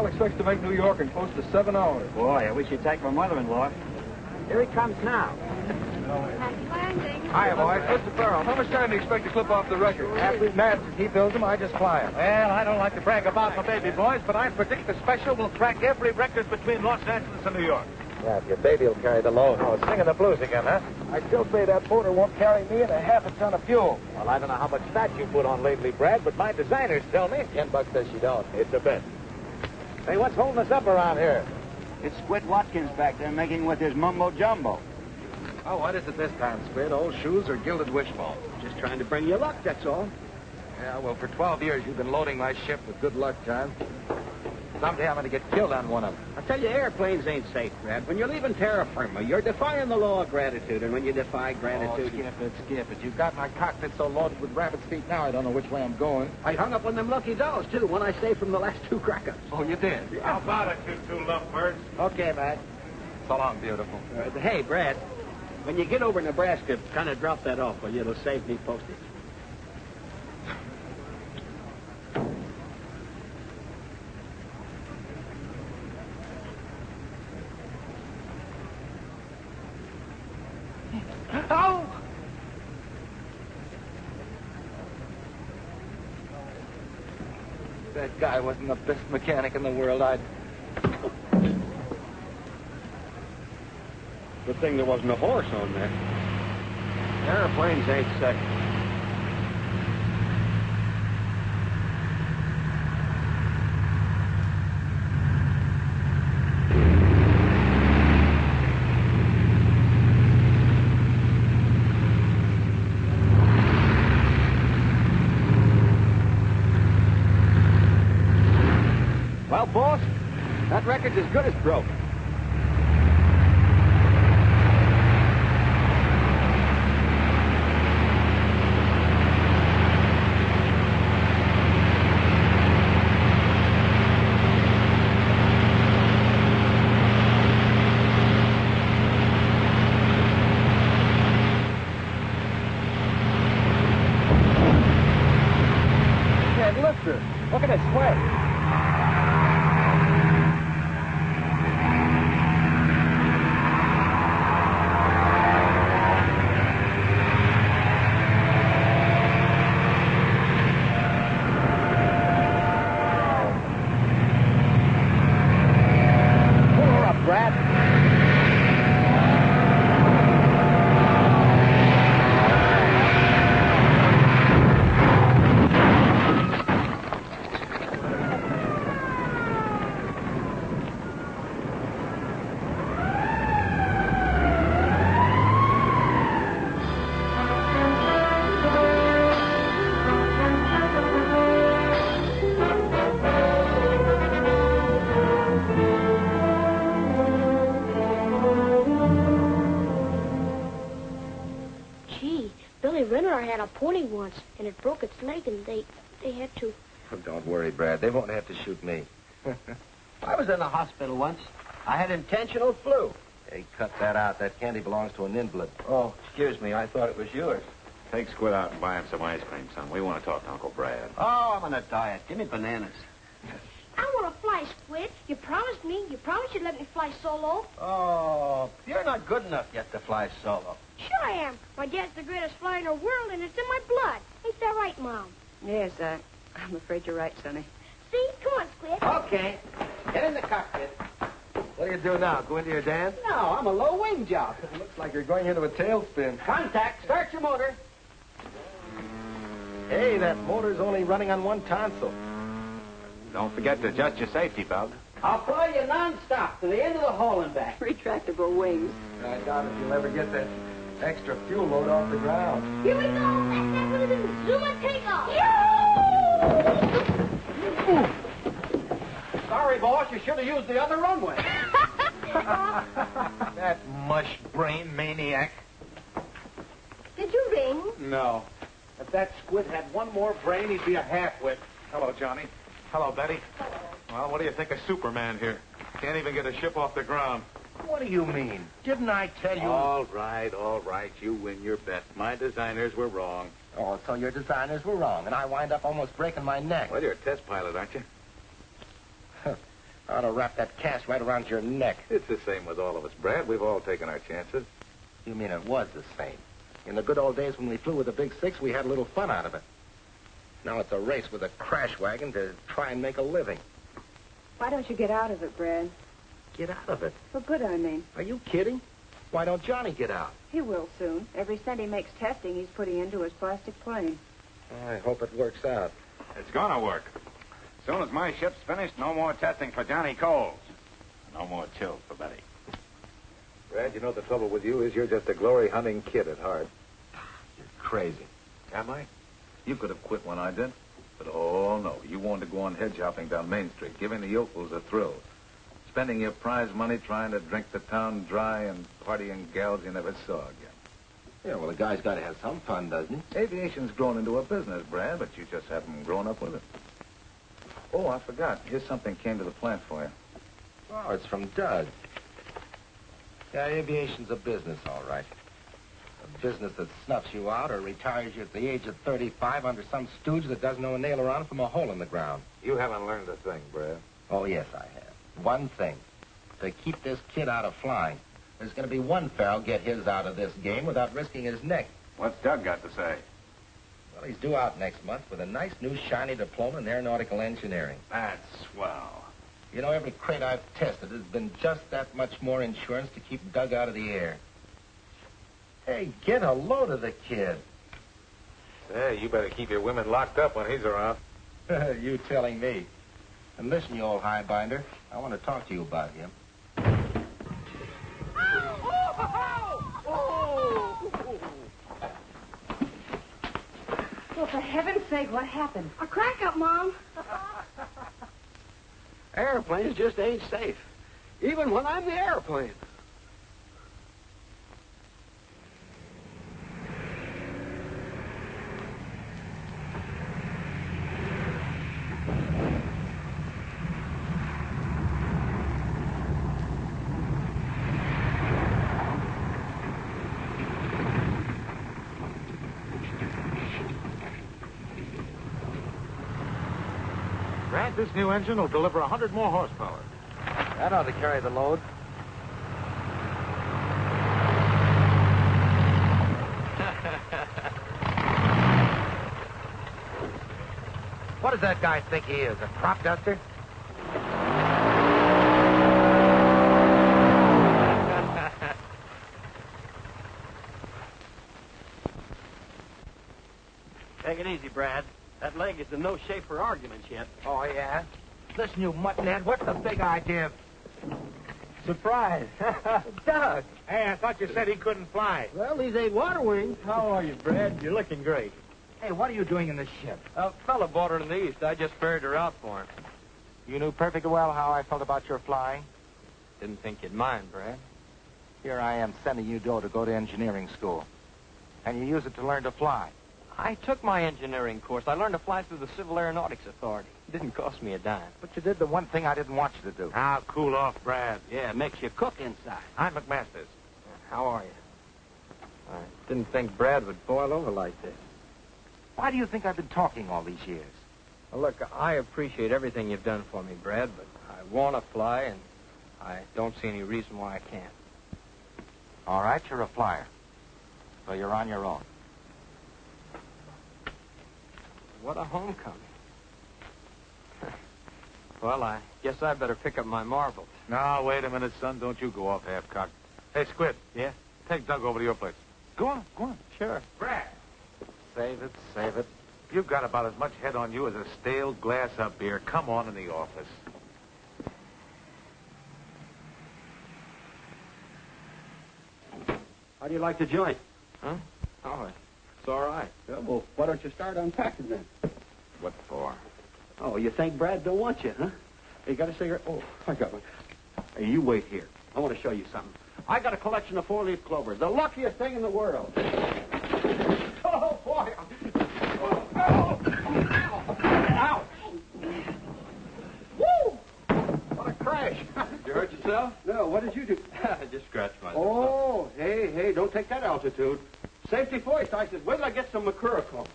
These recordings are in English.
Al expects to make New York in close to 7 hours. Boy, I wish you'd take my mother-in-law. Here he comes now. Happy landing. Hiya, boys. Mr. Farrell, how much time do you expect to clip off the record? After Nats, he builds them, I just fly them. Well, I don't like to brag about my baby boys, but I predict the special will crack every record between Los Angeles and New York. Yeah, if your baby will carry the load. Oh, singing the blues again, huh? I still say that motor won't carry me and a half a ton of fuel. Well, I don't know how much fat you put on lately, Brad, but my designers tell me. $10 says you don't. It's a bet. Hey, what's holding us up around here? It's Squid Watkins back there making with his mumbo-jumbo. Oh, what is it this time, Squid? Old shoes or gilded wishbone? Just trying to bring you luck, that's all. Yeah, well, for 12 years you've been loading my ship with good luck, John. Someday I'm going to get killed on one of them. I tell you, airplanes ain't safe, Brad. When you're leaving terra firma, you're defying the law of gratitude, and when you defy gratitude... Oh, skip it. You've got my cockpit so loaded with rabbit's feet now I don't know which way I'm going. I hung up on them lucky dolls, too, one I saved from the last 2 crackers. Oh, you did? How about it, you two lovebirds? Okay, Mack. So long, beautiful. Hey, Brad, when you get over Nebraska, kind of drop that off, will you? It'll save me postage. Oh! That guy wasn't the best mechanic in the world. Good thing there wasn't a horse on there. Airplanes ain't safe. Well, boss, that record's as good as broke. Look at his sweat. Had a pony once, and it broke its leg, and they had to... Oh, don't worry, Brad. They won't have to shoot me. I was in the hospital once. I had intentional flu. Hey, cut that out. That candy belongs to an invalid. Oh, excuse me. I thought it was yours. Take Squid out and buy him some ice cream, son. We want to talk to Uncle Brad. Oh, I'm on a diet. Give me bananas. I want to fly, Squid. You promised me. You promised you'd let me fly solo. Oh, you're not good enough yet to fly solo. Sure I am. My dad's the greatest flyer in the world, and it's in my blood. Ain't that right, Mom? Yes, I'm afraid you're right, Sonny. See? Come on, Squid. Okay. Get in the cockpit. What do you do now? Go into your dance? No, I'm a low-wing job. Looks like you're going into a tailspin. Contact. Start your motor. Hey, that motor's only running on one tonsil. Don't forget to adjust your safety belt. I'll fly you non-stop to the end of the hall and back. Retractable wings. I doubt if you'll ever get that extra fuel load off the ground. Here we go. That's that one. Zoom and take off. Sorry, boss. You should have used the other runway. That mush-brain maniac. Did you ring? No. If that Squid had one more brain, he'd be a half-wit. Hello, Johnny. Hello, Betty. Well, what do you think of Superman here? Can't even get a ship off the ground. What do you mean? Didn't I tell you? All right. You win your bet. My designers were wrong. Oh, so your designers were wrong, and I wind up almost breaking my neck. Well, you're a test pilot, aren't you? I ought to wrap that cast right around your neck. It's the same with all of us, Brad. We've all taken our chances. You mean it was the same? In the good old days when we flew with the Big Six, we had a little fun out of it. Now it's a race with a crash wagon to try and make a living. Why don't you get out of it, Brad? Get out of it. For good, I mean. Are you kidding? Why don't Johnny get out? He will soon. Every cent he makes testing, he's putting into his plastic plane. I hope it works out. It's gonna work. As soon as my ship's finished, no more testing for Johnny Coles. No more chills for Betty. Brad, you know the trouble with you is you're just a glory-hunting kid at heart. You're crazy. Am I? You could have quit when I did. But, oh, no. You wanted to go on head shopping down Main Street, giving the yokels a thrill. Spending your prize money trying to drink the town dry and partying gals you never saw again. Yeah, well, a guy's got to have some fun, doesn't he? Aviation's grown into a business, Brad, but you just haven't grown up with it. Oh, I forgot. Here's something came to the plant for you. Oh, it's from Doug. Yeah, aviation's a business, all right. A business that snuffs you out or retires you at the age of 35 under some stooge that doesn't know a nail around from a hole in the ground. You haven't learned a thing, Brad. Oh, yes, I have. One thing. To keep this kid out of flying. There's going to be one fellow get his out of this game without risking his neck. What's Doug got to say? Well, he's due out next month with a nice new shiny diploma in aeronautical engineering. That's swell. You know, every crate I've tested has been just that much more insurance to keep Doug out of the air. Hey, get a load of the kid. Hey, you better keep your women locked up when he's around. You telling me. And listen, you old highbinder, I want to talk to you about him. Well, for heaven's sake, what happened? A crack up, Mom. Airplanes just ain't safe. Even when I'm the airplane. Brad, this new engine will deliver 100 more horsepower. That ought to carry the load. What does that guy think he is, a crop duster? Take it easy, Brad. That leg is in no shape for arguments yet. Oh, yeah? Listen, you muttonhead, what's the big idea? Surprise. Doug! Hey, I thought you said he couldn't fly. Well, these ain't water wings. How are you, Brad? You're looking great. Hey, what are you doing in this ship? A fella bought her in the East. I just ferried her out for him. You knew perfectly well how I felt about your flying. Didn't think you'd mind, Brad. Here I am sending you to go to engineering school. And you use it to learn to fly. I took my engineering course. I learned to fly through the Civil Aeronautics Authority. It didn't cost me a dime. But you did the one thing I didn't want you to do. Now, cool off, Brad. Yeah, it makes you cook inside. I'm McMaster's. How are you? I didn't think Brad would boil over like this. Why do you think I've been talking all these years? Well, look, I appreciate everything you've done for me, Brad, but I want to fly, and I don't see any reason why I can't. All right, you're a flyer. So you're on your own. What a homecoming. Well, I guess I better pick up my marbles. No, wait a minute, son. Don't you go off half-cocked. Hey, Squid. Yeah? Take Doug over to your place. Go on, go on. Sure. Brad. Save it, save it. You've got about as much head on you as a stale glass of beer. Come on in the office. How do you like the joint? Huh? Oh, it's all right. Yeah, well, why don't you start unpacking then? What for? Oh, you think Brad don't want you, huh? Hey, you got a cigarette? Oh, I got one. Hey, you wait here. I want to show you something. I got a collection of four-leaf clover. The luckiest thing in the world. Oh, boy. Oh, oh. Ow. Woo! What a crash. You hurt yourself? No, what did you do? I just scratched myself. Oh, hey, don't take that altitude. Safety first. I said, wait till I get some Mercurochrome.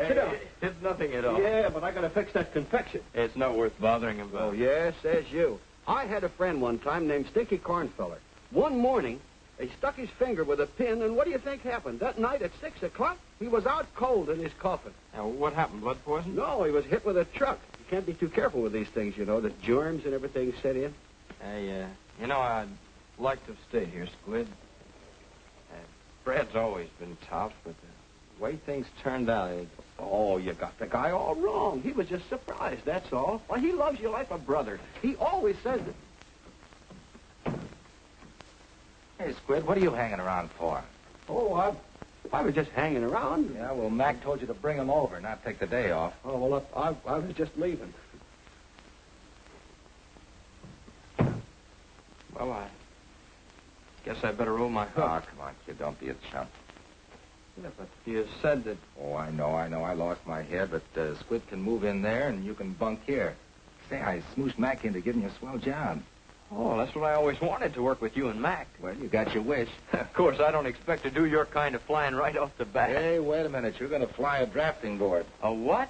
Sit down. It's nothing at all. Yeah, but I got to fix that confection. It's not worth bothering about. Oh, yes, says you. I had a friend one time named Stinky Cornfeller. One morning, he stuck his finger with a pin, and what do you think happened? That night at 6 o'clock, he was out cold in his coffin. Now, what happened? Blood poison? No, he was hit with a truck. You can't be too careful with these things, you know. The germs and everything set in. Hey, I'd like to have stayed here, Squid. Brad's always been tough, but the way things turned out, Oh, you got the guy all wrong. He was just surprised, that's all. Why, he loves you like a brother. He always says it. Hey, Squid, what are you hanging around for? Oh, I was just hanging around. Yeah, well, Mack told you to bring him over, not take the day off. Oh, well, I was just leaving. well, I guess I better roll my hook. Oh, come on, kid, don't be a chump. Yeah, but you said that... Oh, I know. I lost my head, but Squid can move in there, and you can bunk here. Say, I smooshed Mack into giving you a swell job. Oh, that's what I always wanted, to work with you and Mack. Well, you got your wish. Of course, I don't expect to do your kind of flying right off the bat. Hey, wait a minute. You're going to fly a drafting board. A what?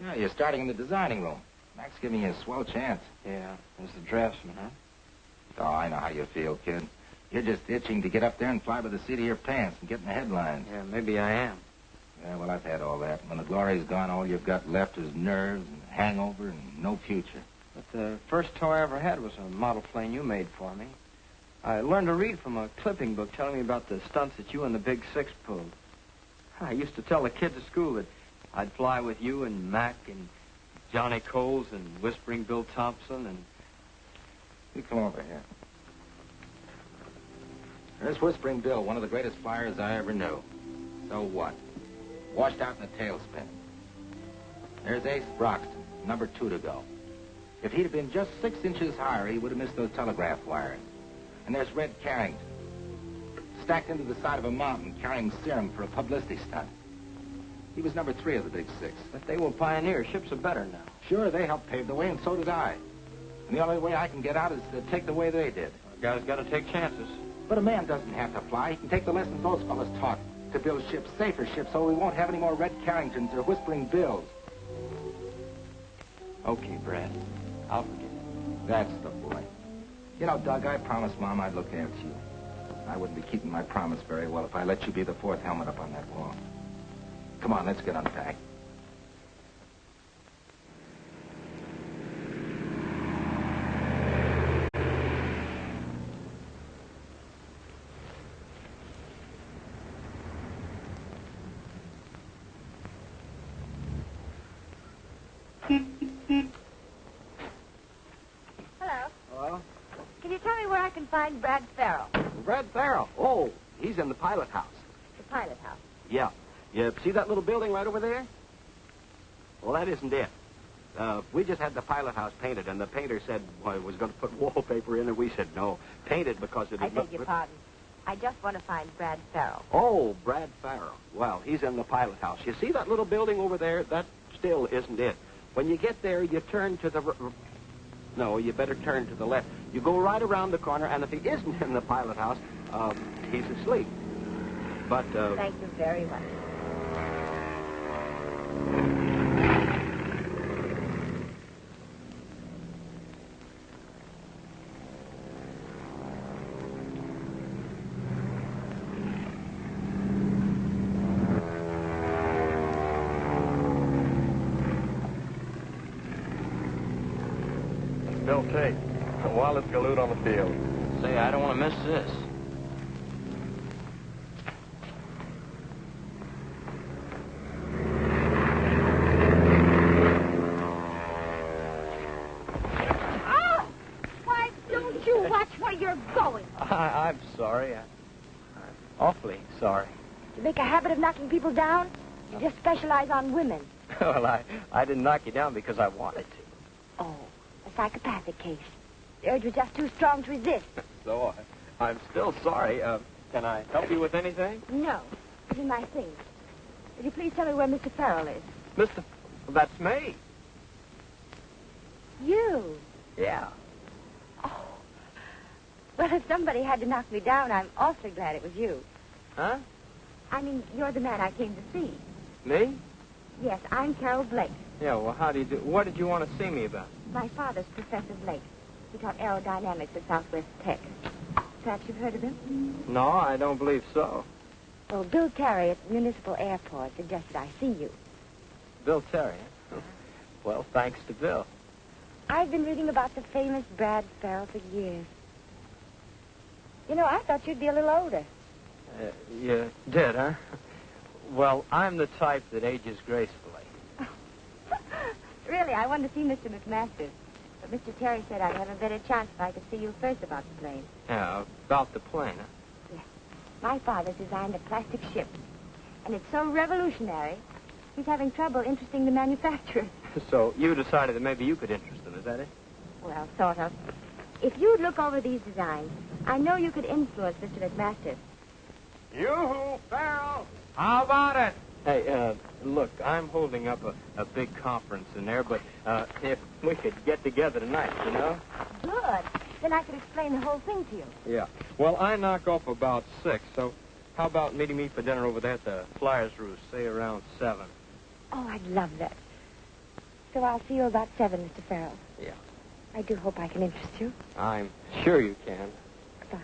Yeah, you're starting in the designing room. Mack's giving you a swell chance. Yeah, as the draftsman, huh? Oh, I know how you feel, kid. You're just itching to get up there and fly by the seat of your pants and get in the headlines. Yeah, maybe I am. Yeah, well, I've had all that. When the glory's gone, all you've got left is nerves and hangover and no future. But the first toy I ever had was a model plane you made for me. I learned to read from a clipping book telling me about the stunts that you and the Big Six pulled. I used to tell the kids at school that I'd fly with you and Mack and Johnny Coles and Whispering Bill Thompson and... You come over here. There's Whispering Bill, one of the greatest flyers I ever knew. So what? Washed out in a tailspin. There's Ace Broxton, number 2 to go. If he'd have been just 6 inches higher, he would have missed those telegraph wires. And there's Red Carrington, stacked into the side of a mountain carrying serum for a publicity stunt. He was number 3 of the Big Six. But they were pioneers. Ships are better now. Sure, they helped pave the way, and so did I. And the only way I can get out is to take the way they did. A guy's got to take chances. But a man doesn't have to fly. He can take the lessons those fellas taught to build ships, safer ships, so we won't have any more Red Carringtons or Whispering Bills. Okay, Brad. I'll forget it. That's the boy. You know, Doug, I promised Mom I'd look after you. I wouldn't be keeping my promise very well if I let you be the 4th helmet up on that wall. Come on, let's get unpacked. Hello. Hello? Can you tell me where I can find Brad Farrell? Brad Farrell. Oh, he's in the pilot house. The pilot house. Yeah. You see that little building right over there? Well, that isn't it. We just had the pilot house painted, and the painter said he was going to put wallpaper in, and we said no. Paint it because it... I beg your pardon. I just want to find Brad Farrell. Oh, Brad Farrell. Well, he's in the pilot house. You see that little building over there? That still isn't it. When you get there, you turn to the... No, you better turn to the left. You go right around the corner, and if he isn't in the pilot house, he's asleep. But, Thank you very much. Bill Tate, the wildest galoot on the field. Say, I don't want to miss this. Oh! Why don't you watch where you're going? I'm sorry. I'm awfully sorry. You make a habit of knocking people down? You just specialize on women. Well, I didn't knock you down because I wanted to. Oh, a psychopathic case. The urge was just too strong to resist. So, I'm still sorry. Can I help you with anything? No. This is my things. Would you please tell me where Mr. Farrell is? Mr. That's me. You? Yeah. Oh. Well, if somebody had to knock me down, I'm awfully glad it was you. Huh? I mean, you're the man I came to see. Me? Yes, I'm Carol Blake. Yeah, well, how do you do? What did you want to see me about? My father's Professor Blake. He taught aerodynamics at Southwest Tech. Perhaps you've heard of him? No, I don't believe so. Well, Bill Terry at the Municipal Airport suggested I see you. Bill Terry? Well, thanks to Bill. I've been reading about the famous Brad Farrell for years. You know, I thought you'd be a little older. You did, huh? Well, I'm the type that ages gracefully. Really, I wanted to see Mr. McMaster. But Mr. Terry said I'd have a better chance if I could see you first about the plane. Yeah, about the plane, huh? Yes. My father designed a plastic ship. And it's so revolutionary, he's having trouble interesting the manufacturers. So you decided that maybe you could interest them, is that it? Well, sort of. If you'd look over these designs, I know you could influence Mr. McMaster. Yoo-hoo, Farrell! How about it? Hey, look, I'm holding up a big conference in there, but if we could get together tonight, you know? Good. Then I could explain the whole thing to you. Yeah. Well, I knock off about 6, so how about meeting me for dinner over there at the Flyers Roost, say around 7? Oh, I'd love that. So I'll see you about 7, Mr. Farrell. Yeah. I do hope I can interest you. I'm sure you can. Goodbye.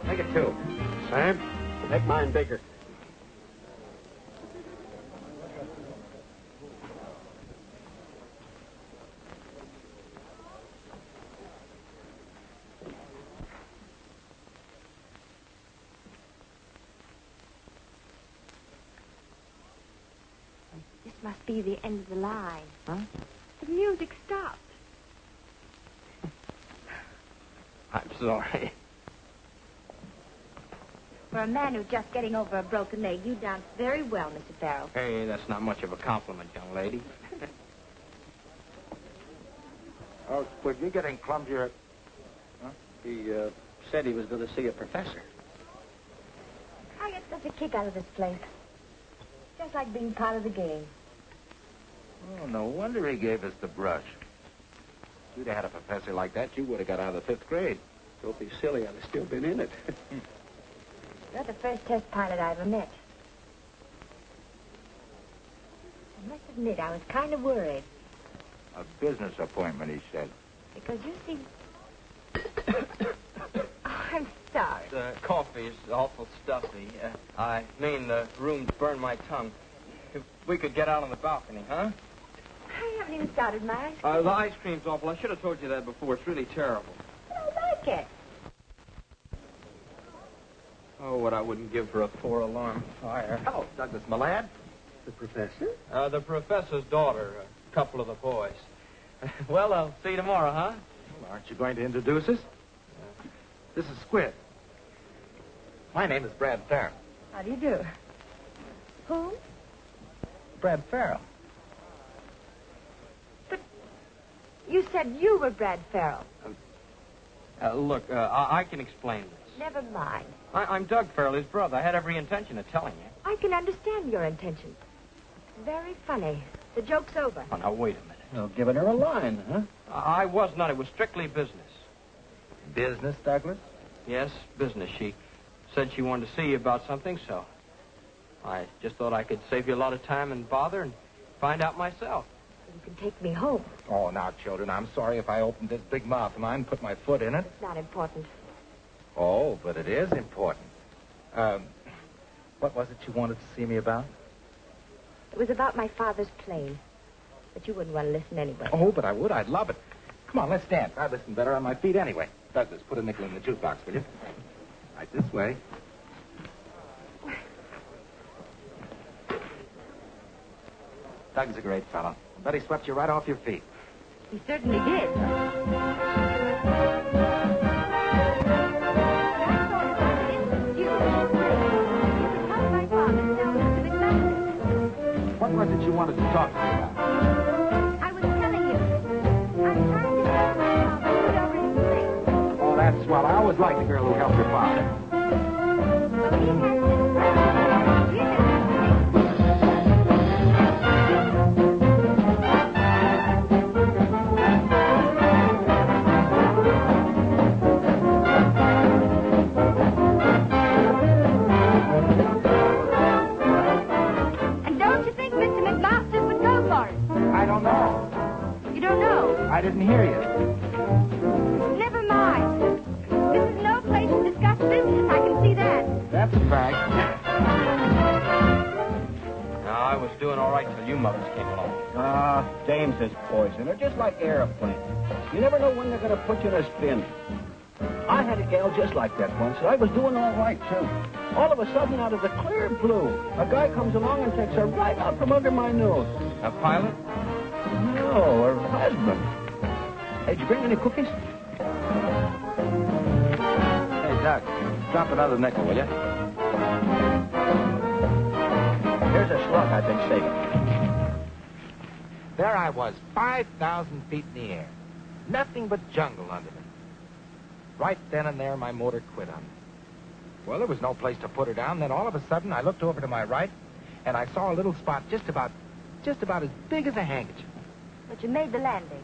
Make it 2. Sam, make mine bigger. This must be the end of the line. Huh? The music stopped. I'm sorry. For a man who's just getting over a broken leg, you danced very well, Mr. Farrell. Hey, that's not much of a compliment, young lady. Oh, Squid, you're getting clumsier. He said he was going to see a professor. I get such a kick out of this place. Just like being part of the game. Oh, no wonder he gave us the brush. If you'd have had a professor like that, you would have got out of the 5th grade. Don't be silly. I'd have still been in it. You're the first test pilot I ever met. I must admit, I was kind of worried. A business appointment, he said. Because you see... Oh, I'm sorry. The coffee's awful stuffy. I mean, the room's burned my tongue. If we could get out on the balcony, huh? I haven't even started mine. The ice cream's awful. I should have told you that before. It's really terrible. I don't like it. Oh, what I wouldn't give for a 4-alarm fire. Hello, Douglas, my lad. The professor? The professor's daughter, a couple of the boys. Well, I'll see you tomorrow, huh? Well, aren't you going to introduce us? This is Squid. My name is Brad Farrell. How do you do? Who? Brad Farrell. But you said you were Brad Farrell. Look, I can explain this. Never mind. I'm Doug Farrell, his brother. I had every intention of telling you. I can understand your intention. Very funny. The joke's over. Oh, now, wait a minute. Well, giving her a line, huh? I was not. It was strictly business. Business, Douglas? Yes, business. She said she wanted to see you about something, so I just thought I could save you a lot of time and bother and find out myself. You can take me home. Oh, now, children, I'm sorry if I opened this big mouth of mine and put my foot in it. It's not important. Oh, but it is important. What was it you wanted to see me about? It was about my father's plane. But you wouldn't want to listen anyway. Oh, but I would. I'd love it. Come on, let's dance. I listen better on my feet anyway. Douglas, put a nickel in the jukebox, will you? Right this way. Doug's a great fellow. I bet he swept you right off your feet. He certainly did. You could help my father tell Mr. McMaster. wanted to talk to me about? I was telling you. I'm trying to get my father put over his place. Oh, that's swell. I always liked the girl who helped your father. Well, he has this. You know. And don't you think Mr. McMaster would go for it? I don't know. You don't know? I didn't hear you. Never mind. This is no place to discuss business. I can see that. That's a fact. No, I was doing all right till you mothers came along. Dames is poison. They're just like airplanes. You never know when they're going to put you in a spin. I had a gal just like that once, and I was doing all right, too. All of a sudden, out of the clear blue, a guy comes along and takes her right out from under my nose. A pilot? No, her husband. Hey, did you bring any cookies? Hey, Doc, drop another nickel, will you? Here's a slug I've been saving. There I was, 5,000 feet in the air. Nothing but jungle under me. Right then and there, my motor quit on me. Well, there was no place to put her down. Then all of a sudden, I looked over to my right, and I saw a little spot just about as big as a handkerchief. But you made the landing.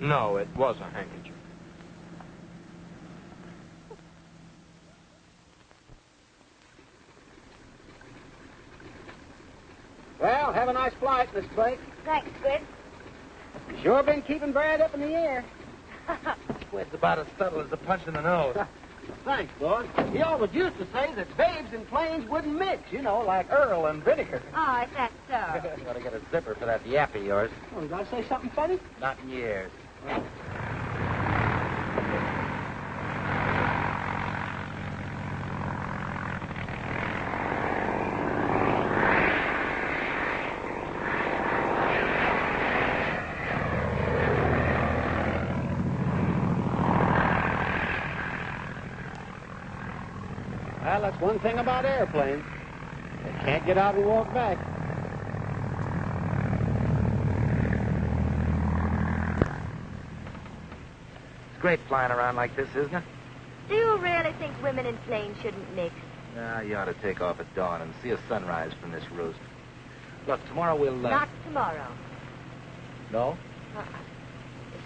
No, it was a handkerchief. Well, have a nice flight, Miss Blake. Thanks, Squid. You sure been keeping Brad up in the air. Squid's about as subtle as a punch in the nose. Thanks, boss. He always used to say that babes and planes wouldn't mix, you know, like Earl and vinegar. Oh, is that so? You ought to get a zipper for that yap of yours. Oh, did I say something funny? Not in years. Well, that's one thing about airplanes. They can't get out and walk back. It's great flying around like this, isn't it? Do you really think women in planes shouldn't mix? Nah, you ought to take off at dawn and see a sunrise from this roost. Look, tomorrow we'll... Not tomorrow. No? You're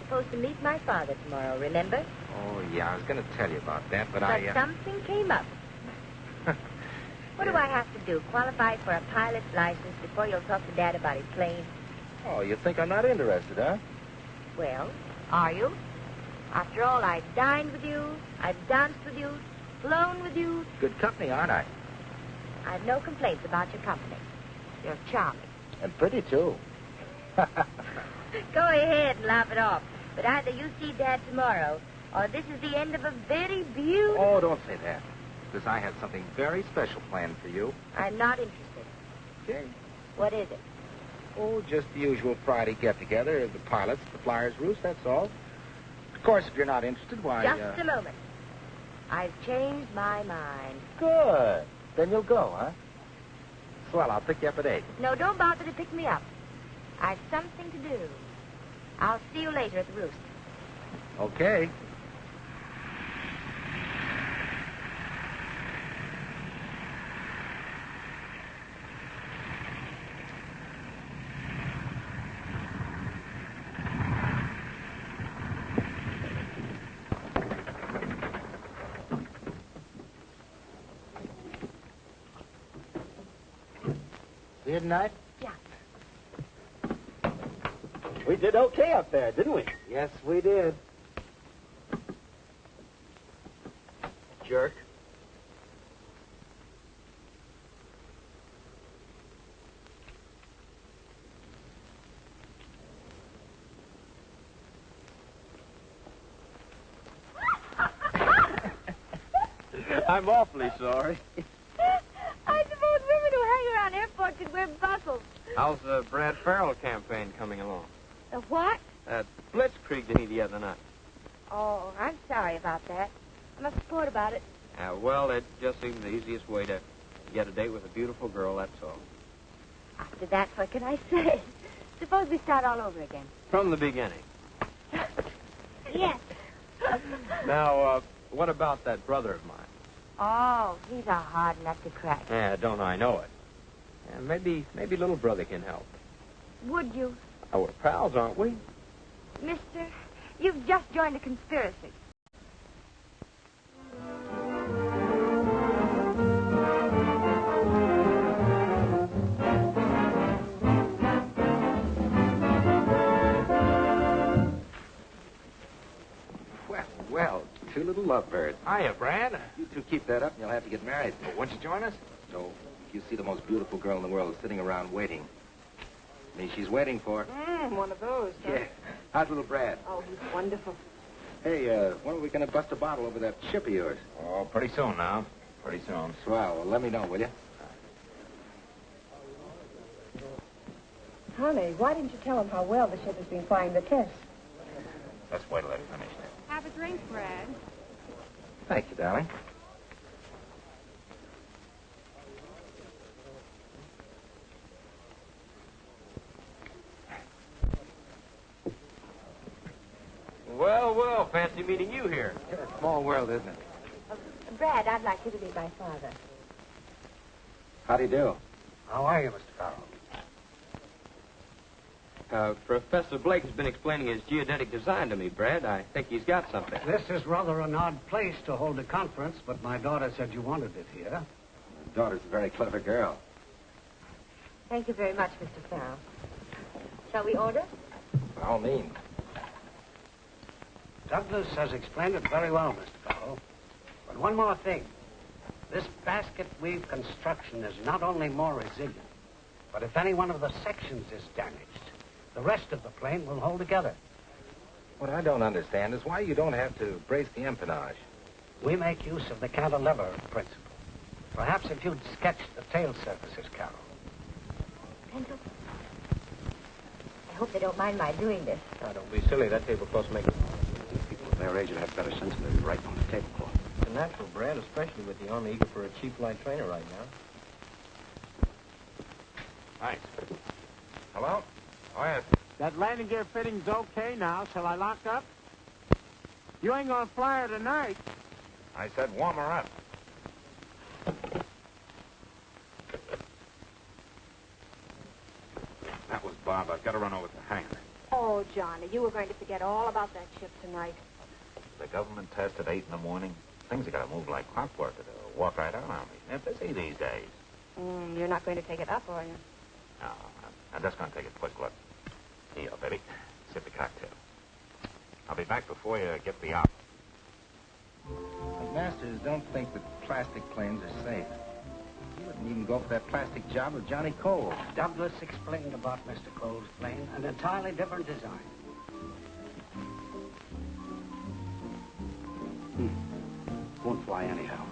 supposed to meet my father tomorrow, remember? Oh, yeah, I was going to tell you about that, but something came up. What do I have to do? Qualify for a pilot's license before you'll talk to Dad about his plane? Oh, you think I'm not interested, huh? Well, are you? After all, I've dined with you, I've danced with you, flown with you. Good company, aren't I? I've no complaints about your company. You're charming. And pretty, too. Go ahead and laugh it off. But either you see Dad tomorrow, or this is the end of a very beautiful... Oh, don't say that. Because I had something very special planned for you. I'm not interested. Okay. What is it? Oh, just the usual Friday get-together. The pilots, the flyers' roost, that's all. Of course, if you're not interested, why... Just a moment. I've changed my mind. Good. Then you'll go, huh? Swell, I'll pick you up at 8. No, don't bother to pick me up. I've something to do. I'll see you later at the roost. Okay. See you tonight? Yeah. We did okay up there, didn't we? Yes, we did. Jerk. I'm awfully sorry. I suppose women who hang around airports could wear bustles. How's the Brad Farrell campaign coming along? The what? That blitzkrieg to me the other night. Oh, I'm sorry about that. I must report about it. Well, it just seemed the easiest way to get a date with a beautiful girl, that's all. After that, what can I say? Suppose we start all over again. From the beginning. Yes. Now, what about that brother of mine? Oh, he's a hard nut to crack. Yeah, don't I know it? Yeah, maybe little brother can help. Would you? Oh, we're pals, aren't we? Mister, you've just joined a conspiracy. Well, two little lovebirds. Hiya, Brad. You two keep that up and you'll have to get married. Well, won't you join us? So, if you see the most beautiful girl in the world sitting around waiting, me she's waiting for. One of those, huh? Yeah. How's little Brad? Oh, he's wonderful. Hey, when are we going to bust a bottle over that ship of yours? Oh, pretty soon now. Pretty soon. Swell. Well, let me know, will you? Honey, why didn't you tell him how well the ship has been flying the test? Let's wait till they're finished. Have a drink, Brad. Thank you, darling. Well, fancy meeting you here. Small world, isn't it? Brad, I'd like you to be my father. How do you do? How are you, Mr. Farrell? Professor Blake has been explaining his geodetic design to me, Brad. I think he's got something. This is rather an odd place to hold a conference, but my daughter said you wanted it here. Your daughter's a very clever girl. Thank you very much, Mr. Farrell. Shall we order? By all means. Douglas has explained it very well, Mr. Farrell. But one more thing. This basket weave construction is not only more resilient, but if any one of the sections is damaged, the rest of the plane will hold together. What I don't understand is why you don't have to brace the empennage. We make use of the cantilever principle. Perhaps if you'd sketch the tail surfaces, Carol. Pencil? I hope they don't mind my doing this. Oh, don't be silly. That tablecloth's making... People of their age would have better sense than right on the tablecloth. It's a natural, Brad, especially with the Army eager for a cheap light trainer right now. Thanks. Hello? Oh, yes. That landing gear fitting's okay now. Shall I lock up? You ain't gonna fly her tonight. I said warm her up. That was Bob. I've got to run over to the hangar. Oh, Johnny, you were going to forget all about that ship tonight. The government test at 8 in the morning. Things have got to move like clockwork. It'll walk right out on me. They're busy these days. You're not going to take it up, are you? No, I'm just going to take a quick look. Here, baby. Sip the cocktail. I'll be back before you get the op. McMasters don't think that plastic planes are safe. He wouldn't even go for that plastic job of Johnny Cole. Douglas explained about Mr. Cole's plane, an entirely different design. Won't fly anyhow.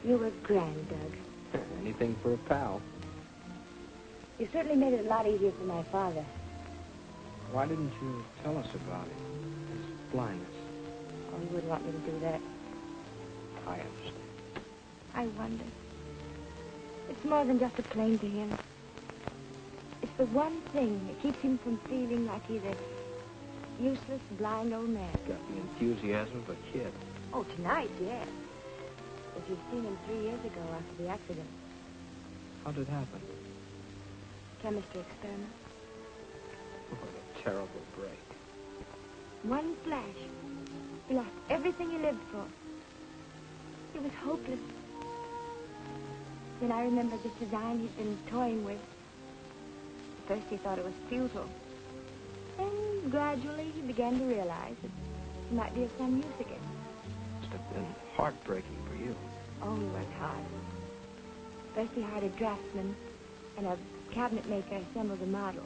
You were grand, Doug. Anything for a pal. You certainly made it a lot easier for my father. Why didn't you tell us about it? His blindness. Oh, he wouldn't want me to do that. I understand. I wonder. It's more than just a plane to him. It's the one thing that keeps him from feeling like he's a useless, blind old man. Got the enthusiasm of a kid. Oh, tonight, yes. If you'd seen him 3 years ago after the accident. How did it happen? Chemistry experiment. What a terrible break. One flash. He lost everything he lived for. It was hopeless. Then I remembered this design he'd been toying with. At first he thought it was futile. Then gradually he began to realize that it might be of some use again. Must have been heartbreaking for you. Oh, he worked hard. First he hired a draftsman and a cabinet maker assembled the model.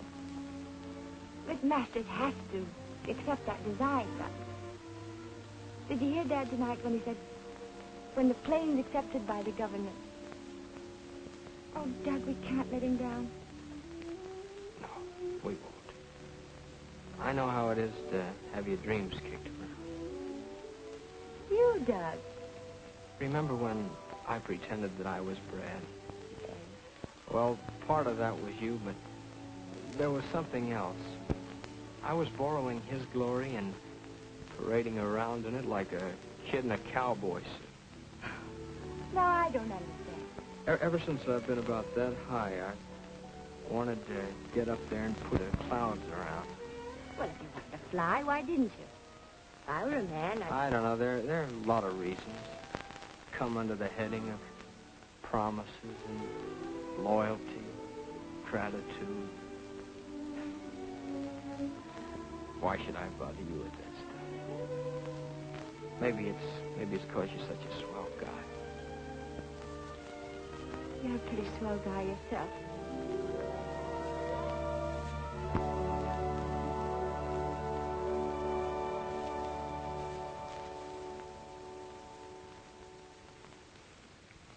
McMasters has to accept that design, Doug. Did you hear Dad tonight when he said, when the plane's accepted by the government? Oh, Doug, we can't let him down. No. We won't. I know how it is to have your dreams kicked around. You, Doug. Remember when I pretended that I was Brad? Yes. Well, part of that was you, but there was something else. I was borrowing his glory and parading around in it like a kid in a cowboy suit. No, I don't understand. Ever since I've been about that high, I wanted to get up there and put the clouds around. Well, if you wanted to fly, why didn't you? If I were a man, I don't know. There are a lot of reasons. Come under the heading of promises and loyalty, gratitude. Why should I bother you with that stuff? Maybe it's because you're such a swell guy. You're a pretty swell guy yourself.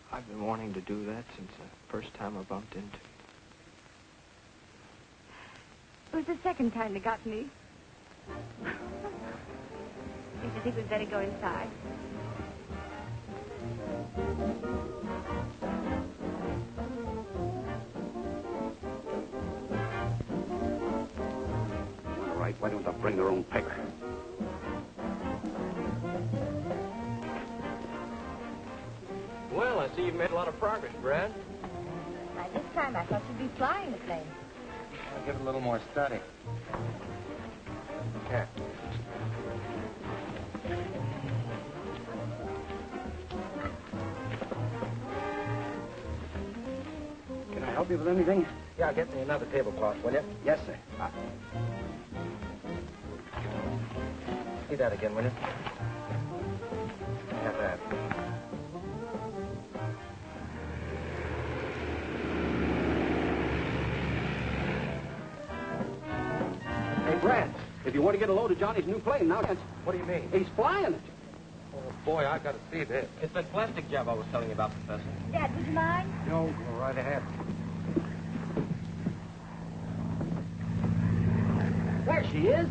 I've been wanting to do that since the first time I bumped into you. It was the second time that got me. Don't you think we'd better go inside? All right, why don't they bring their own paper? Well, I see you've made a lot of progress, Brad. By this time, I thought you'd be flying the plane. I'll give it a little more study. Here. Can I help you with anything? Yeah, get me another tablecloth, will you? Yes, sir. See that again, will you? Have that. Hey, Brad, if you want to get a load of Johnny's new plane, now that's... What do you mean? He's flying it. Oh, boy, I got to see this. It's that plastic job I was telling you about, Professor. Dad, would you mind? No, go right ahead. There she is.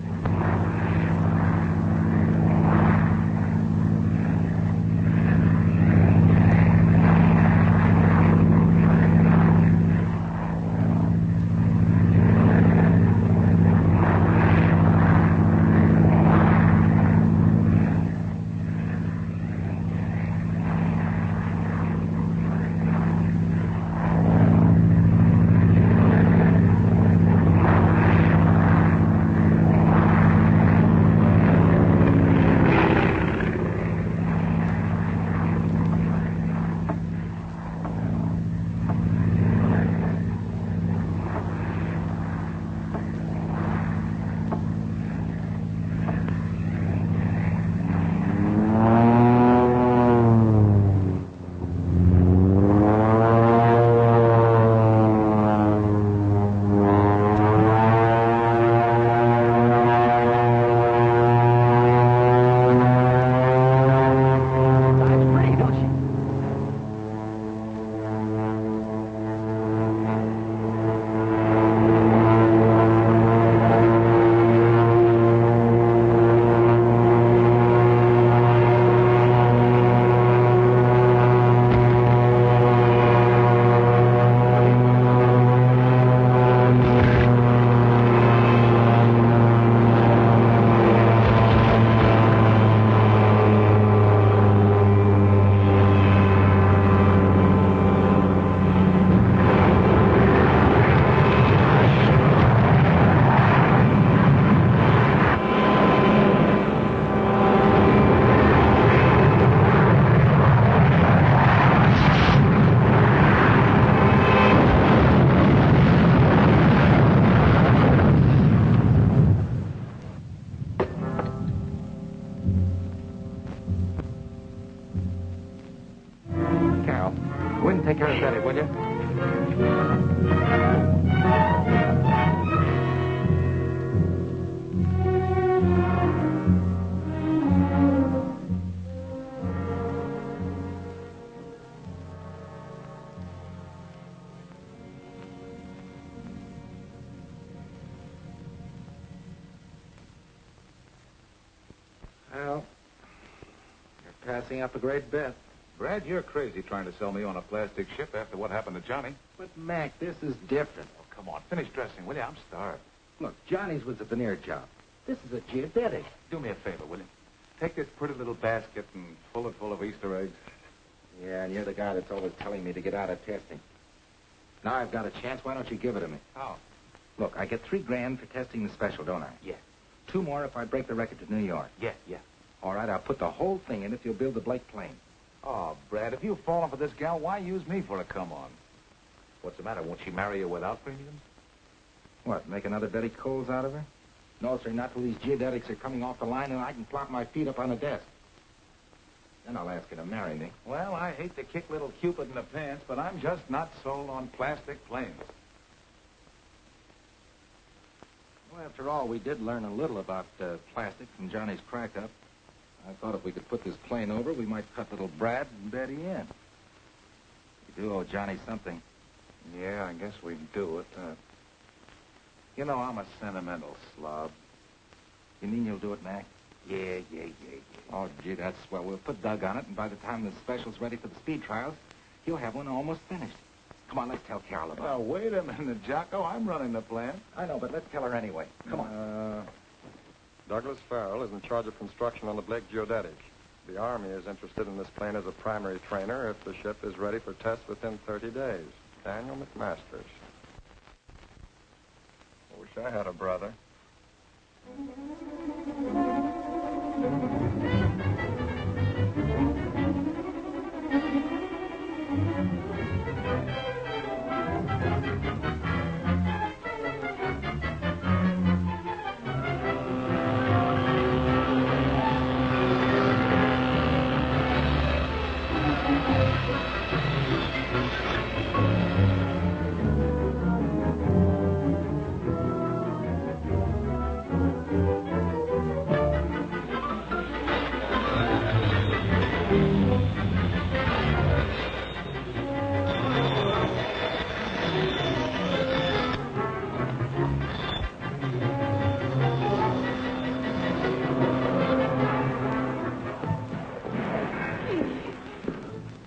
Take care of Betty, will you? Well, you're passing up a great bet. Brad, you're crazy trying to sell me on a plastic ship after what happened to Johnny. But, Mac, this is different. Oh, come on. Finish dressing, will you? I'm starved. Look, Johnny's was a veneer job. This is a geodetic. Do me a favor, will you? Take this pretty little basket and fill it full of Easter eggs. Yeah, and you're the guy that's always telling me to get out of testing. Now I've got a chance. Why don't you give it to me? How? Look, I get $3,000 for testing the special, don't I? Yeah. 2 more if I break the record to New York. Yeah. All right, I'll put the whole thing in if you'll build the Blake plane. Oh, Brad, if you've fallen for this gal, why use me for a come-on? What's the matter? Won't she marry you without premiums? What, make another Betty Coles out of her? No, sir, not till these geodetics are coming off the line and I can plop my feet up on the desk. Then I'll ask her to marry me. Well, I hate to kick little Cupid in the pants, but I'm just not sold on plastic planes. Well, after all, we did learn a little about plastic from Johnny's crack-up. I thought if we could put this plane over, we might cut little Brad and Betty in. We do owe Johnny something. Yeah, I guess we do it. You know, I'm a sentimental slob. You mean you'll do it, Mac? Yeah. Oh, gee, that's swell. We'll put Doug on it, and by the time the special's ready for the speed trials, he'll have one almost finished. Come on, let's tell Carol about Now, wait a minute, Jocko. I'm running the plant. it. I know, but let's tell her anyway. Come on. Douglas Farrell is in charge of construction on the Blake Geodetic. The Army is interested in this plane as a primary trainer if the ship is ready for tests within 30 days. Daniel McMasters. I wish I had a brother.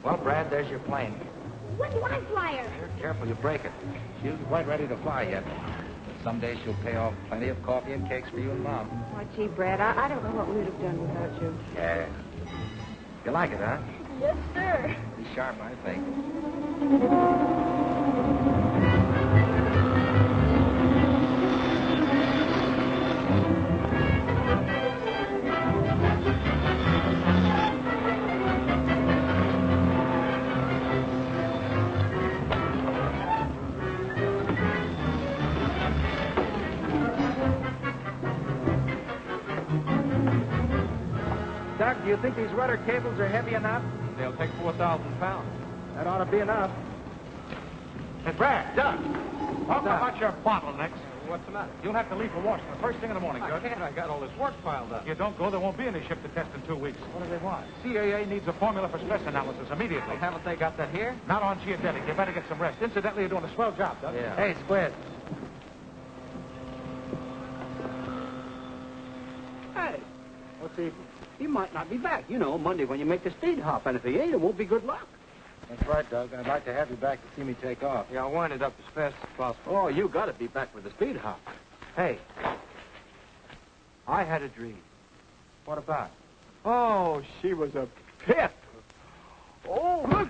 Well, Brad, there's your plane. When do I fly her? Careful, you break it. She isn't quite ready to fly yet. But someday she'll pay off plenty of coffee and cakes for you and Mom. Oh, gee, Brad, I don't know what we would have done without you. Yeah. You like it, huh? Yes, sir. Be sharp, I think. Doc, do you think these rudder cables are heavy enough? They'll take 4,000 pounds. That ought to be enough. Hey, Brad, Doug, talk about your bottlenecks. What's the matter? You'll have to leave for Washington first thing in the morning, I Judge. can't. I got all this work piled up. If you don't go, there won't be any ship to test in 2 weeks. What do they want? CAA needs a formula for stress analysis immediately. Well, haven't they got that here? Not on geodetic. You better get some rest. Incidentally, you're doing a swell job, Doug. Yeah. Hey, Squid. Hey, what's he might not be back. You know, Monday when you make the speed hop. And if he ain't, it won't be good luck. That's right, Doug. I'd like to have you back to see me take off. Yeah, I'll wind it up as fast as possible. Oh, you got to be back with the speed hop. Hey, I had a dream. What about? Oh, she was a pip. Oh, look.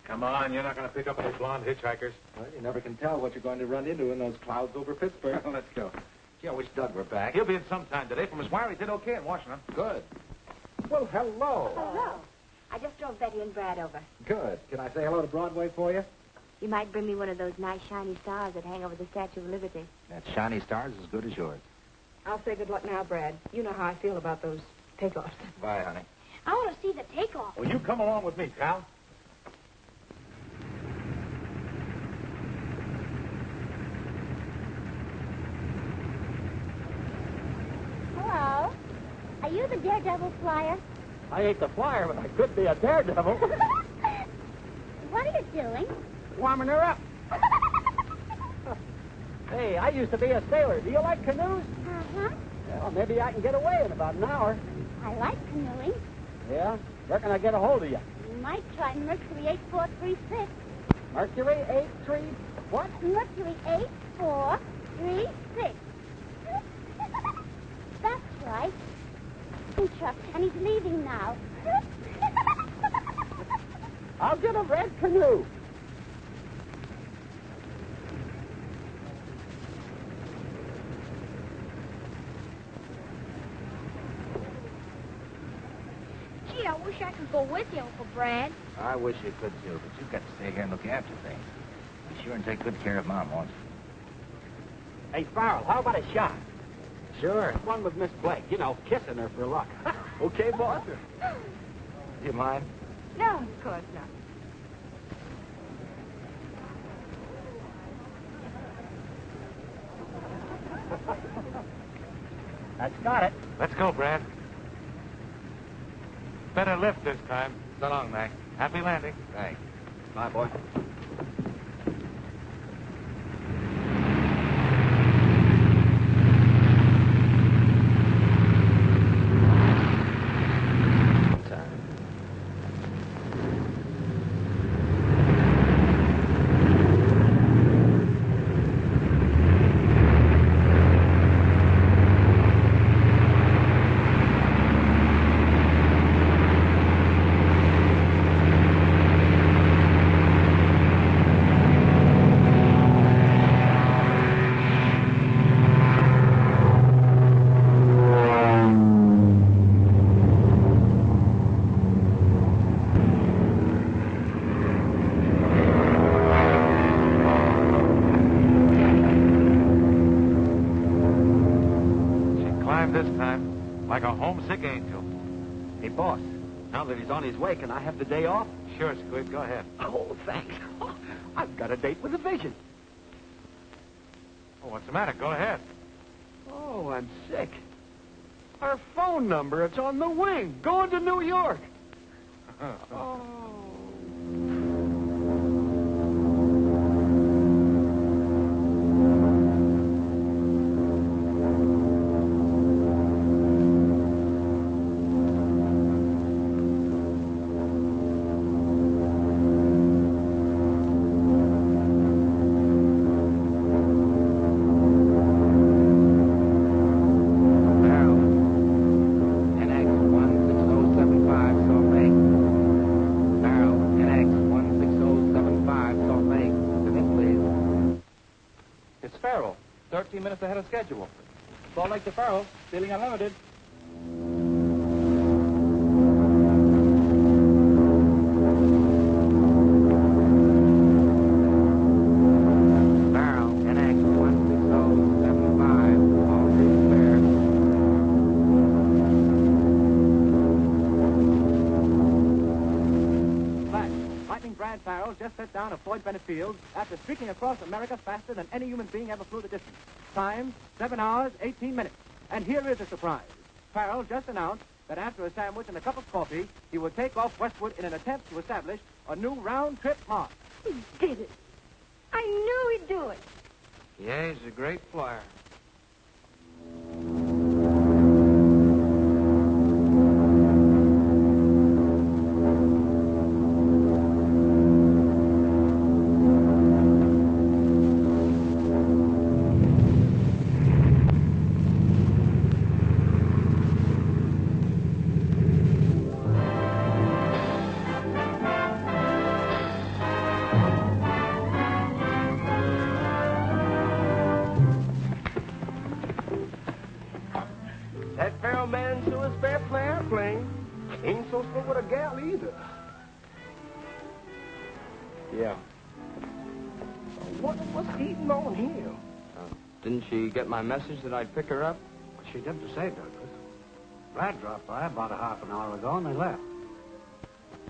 Come on, you're not going to pick up any blonde hitchhikers. Well, you never can tell what you're going to run into in those clouds over Pittsburgh. Let's go. Gee, I wish Doug were back. He'll be in sometime today. From his wire, he did okay in Washington. Good. Well, hello. Hello. I just drove Betty and Brad over. Good. Can I say hello to Broadway for you? You might bring me one of those nice shiny stars that hang over the Statue of Liberty. That shiny star's as good as yours. I'll say good luck now, Brad. You know how I feel about those takeoffs. Bye, honey. see the takeoff. Well, you come along with me, pal. Hello. Are you the daredevil flyer? I ain't the flyer, but I could be a daredevil. What are you doing? Warming her up. Hey, I used to be a sailor. Do you like canoes? Uh-huh. Well, maybe I can get away in about an hour. I like canoeing. Yeah? Where can I get a hold of you? You might try Mercury 8436. Mercury 83... What? Mercury 8436. That's right. Chuck, and he's leaving now. I'll get a red canoe. Gee, I wish I could go with you, Uncle Brad. I wish you could, too, but you've got to stay here and look after things. Be sure and take good care of Mom, won't you? Hey, Farrell, how about a shot? Sure. One with Miss Blake. You know, kissing her for luck. Okay, boss? Do you mind? No, of course not. That's got it. Let's go, Brad. Better lift this time. So long, Mac. Happy landing. Thanks. Bye, boy. This time, like a homesick angel. Hey, boss, now that he's on his way, can I have the day off? Sure, Squid, go ahead. Oh, thanks. I've got a date with a vision. Oh, what's the matter? Go ahead. Oh, I'm sick. Her phone number, it's on the wing, going to New York. Oh. It's Farrell, 13 minutes ahead of schedule. Salt Lake to Farrell, feeling unlimited. Barrel, NX 16075, all three clear. Flash. Lightning Brad Farrell just set down at Floyd Bennett Field after streaking across America faster than any human being ever flew the distance. Time, 7 hours, 18 minutes. And here is a surprise. Farrell just announced that after a sandwich and a cup of coffee, he would take off westward in an attempt to establish a new round-trip mark. He did it. I knew he'd do it. Yeah, he's a great flyer. That Farrell man sure is fair play airplane. Ain't so slow with a gal either. Yeah. What's eating on him? Didn't she get my message that I'd pick her up? She did to say, Douglas. Brad dropped by about a half an hour ago, and they left.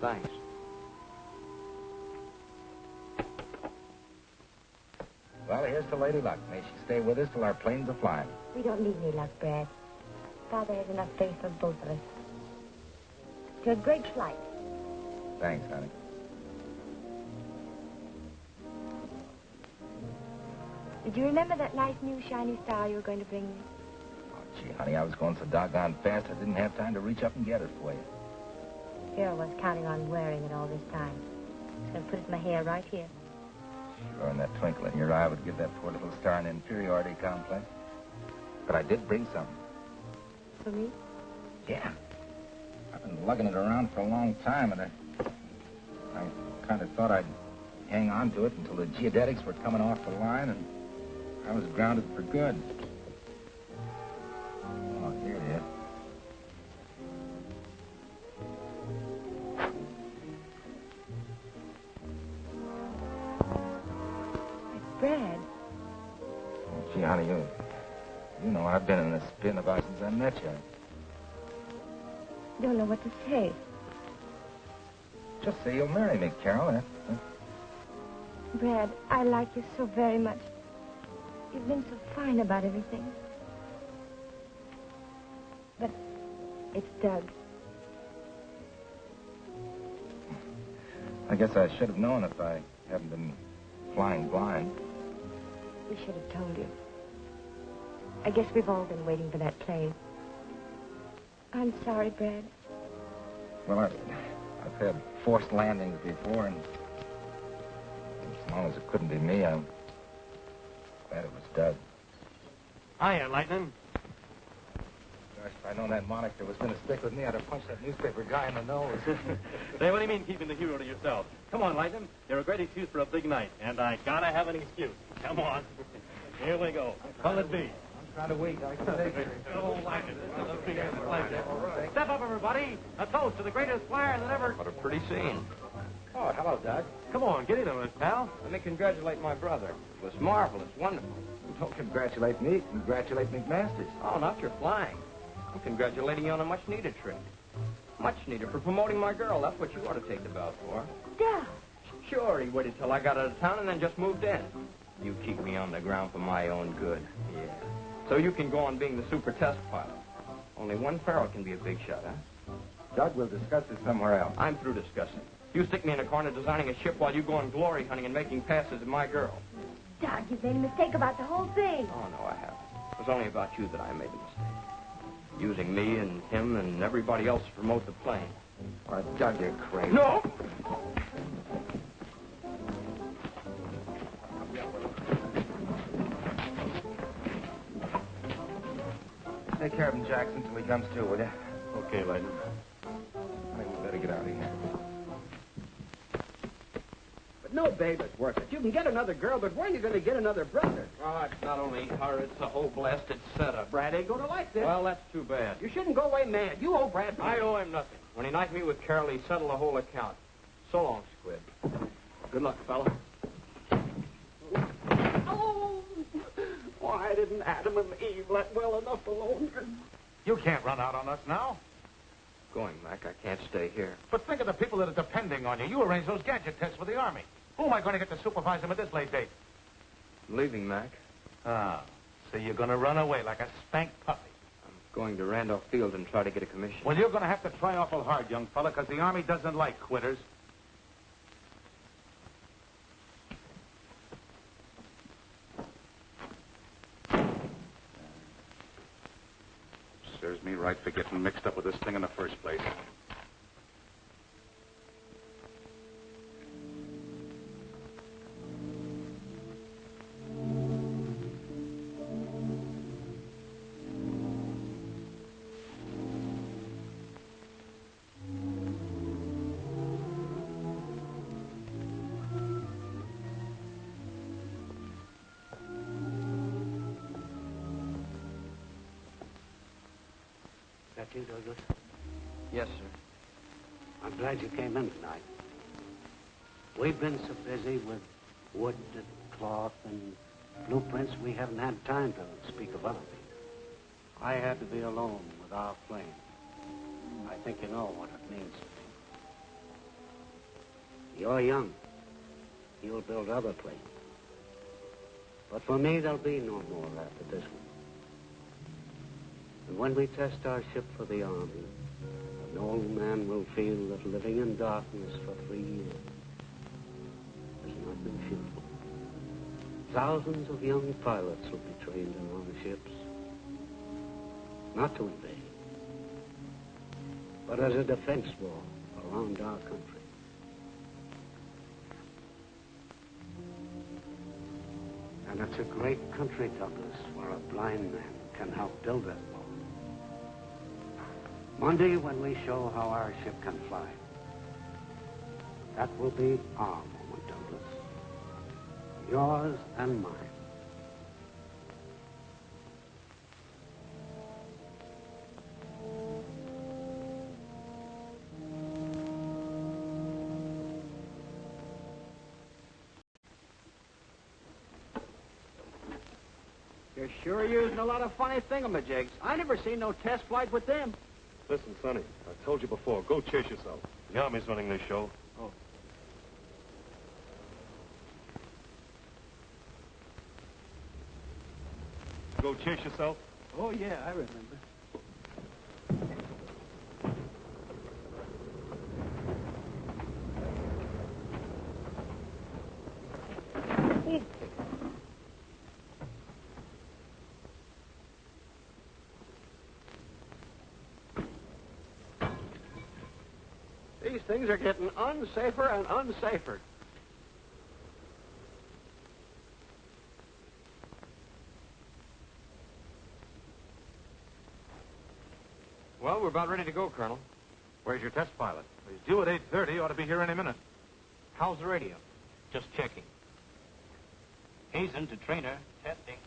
Thanks. Well, here's to Lady Luck. May she stay with us till our planes are flying. We don't need any luck, Brad. Father has enough faith for both of us. To a great flight. Thanks, honey. Did you remember that nice new shiny star you were going to bring me? Oh, gee, honey, I was going so doggone fast I didn't have time to reach up and get it for you. Here I was counting on wearing it all this time. I was going to put it in my hair right here. Sure, and that twinkle in your eye would give that poor little star an inferiority complex. But I did bring something. For me? Yeah. I've been lugging it around for a long time, and I kind of thought I'd hang on to it until the geodetics were coming off the line, and I was grounded for good. Oh, here it is. Brad. Oh, gee, honey, you know I've been in this spin about since I met you. Don't know what to say. Just say you'll marry me, Carol. Brad, I like you so very much. You've been so fine about everything. But it's Doug. I guess I should have known if I hadn't been flying blind. We should have told you. I guess we've all been waiting for that plane. I'm sorry, Brad. Well, I've had forced landings before, and as long as it couldn't be me, I'm glad it was Doug. Hiya, Lightning. Gosh, if I'd known that moniker was going to stick with me, I'd have punched that newspaper guy in the nose. Say, what do you mean keeping the hero to yourself? Come on, Lightning. You're a great excuse for a big night, and I gotta have an excuse. Come on. Here we go. Well, it be. Try to wait. I can take Step up, everybody. A toast to the greatest flyer that ever... What a pretty scene. Oh, hello, Doug. Come on, get in on this, pal. Let me congratulate my brother. It was marvelous, wonderful. Don't congratulate me. Congratulate McMasters. Oh, not your flying. I'm congratulating you on a much-needed trip. Much needed for promoting my girl. That's what you ought to take the bow for. Doug. Sure, he waited till I got out of town and then just moved in. You keep me on the ground for my own good. Yeah. So you can go on being the super test pilot. Only one Farrell can be a big shot, huh? Doug, we'll discuss this somewhere else. I'm through discussing. You stick me in a corner designing a ship while you go on glory hunting and making passes at my girl. Doug, you've made a mistake about the whole thing. Oh, no, I haven't. It was only about you that I made a mistake. Using me and him and everybody else to promote the plane. Oh, Doug, you're crazy. No! Take care of him, Jackson, till he comes to, will you? Okay, Lightning. I think we better get out of here. But no, babe, it's worth it. You can get another girl, but where are you going to get another brother? Oh, it's not only her, it's the whole blasted setup. Brad ain't going to like this. Well, that's too bad. You shouldn't go away mad. You owe Brad money. I owe him nothing. When he knifed me with Carol, he settled the whole account. So long, Squid. Good luck, fella. Oh, why didn't Adam and Eve let well enough alone? You can't run out on us now. Going, Mac. I can't stay here. But think of the people that are depending on you. You arranged those gadget tests for the Army. Who am I going to get to supervise them at this late date? I'm leaving, Mac. Ah, so you're going to run away like a spanked puppy. I'm going to Randolph Field and try to get a commission. Well, you're going to have to try awful hard, young fella, because the Army doesn't like quitters. Serves me right for getting mixed up with this thing in the first place. That you, Douglas? Yes, sir. I'm glad you came in tonight. We've been so busy with wood and cloth and blueprints, we haven't had time to speak of other things. I had to be alone with our plane. I think you know what it means to me. You're young. You'll build other planes. But for me, there'll be no more after this one. And when we test our ship for the Army, an old man will feel that living in darkness for 3 years has not been futile. Thousands of young pilots will be trained in our ships, not to invade, but as a defense wall around our country. And it's a great country, Douglas, where a blind man can help build that wall. Monday, when we show how our ship can fly, that will be our moment, Douglas. Yours and mine. You're sure using a lot of funny thingamajigs. I never seen no test flight with them. Listen, Sonny, I told you before, go chase yourself. The Army's running this show. Oh. Go chase yourself? Oh, yeah, I remember. These things are getting unsafer and unsafer. Well, we're about ready to go, Colonel. Where's your test pilot? He's due at 8:30. Ought to be here any minute. How's the radio? Just checking. Hazen to trainer. Testing.